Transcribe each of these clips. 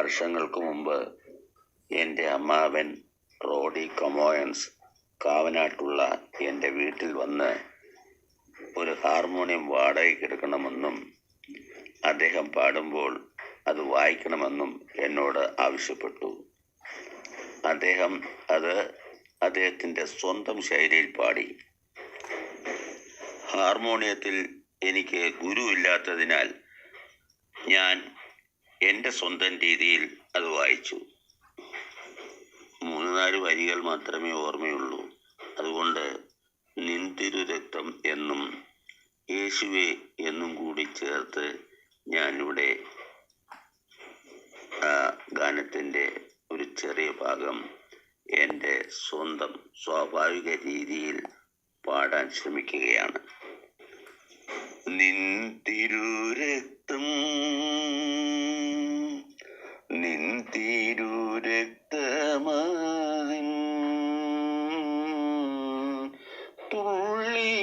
വർഷങ്ങൾക്ക് മുമ്പ് എൻ്റെ അമ്മാവൻ റോഡി കൊമോയൻസ് കാവനാട്ടുള്ള എൻ്റെ വീട്ടിൽ വന്ന് ഒരു ഹാർമോണിയം വാടകയ്ക്ക് എടുക്കണമെന്നും അദ്ദേഹം പാടുമ്പോൾ അത് വായിക്കണമെന്നും എന്നോട് ആവശ്യപ്പെട്ടു. അദ്ദേഹം അത് അദ്ദേഹത്തിൻ്റെ സ്വന്തം ശൈലിയിൽ പാടി. ഹാർമോണിയത്തിൽ എനിക്ക് ഗുരുവില്ലാത്തതിനാൽ ഞാൻ എൻ്റെ സ്വന്തം രീതിയിൽ അത് വായിച്ചു. 3-4 വരികൾ മാത്രമേ ഓർമ്മയുള്ളൂ. അതുകൊണ്ട് നിൻ തിരുരക്തം എന്നും യേശുവേ എന്നും കൂടി ചേർത്ത് ഞാനിവിടെ ഗാനത്തിൻ്റെ ഒരു ചെറിയ ഭാഗം എൻ്റെ സ്വന്തം സ്വാഭാവിക രീതിയിൽ പാടാൻ ശ്രമിക്കുകയാണ്. നിൻ തിരുരക്തം നിൻ തിരുരക്തമാതിൻ തുള്ളി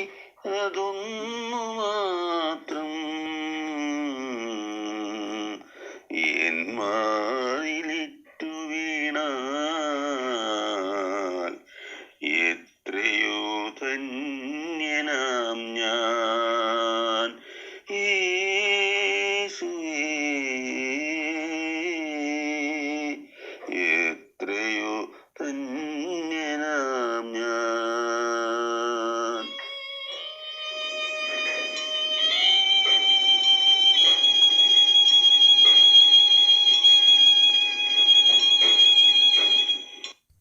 അതൊന്നു മാത്രം എൻ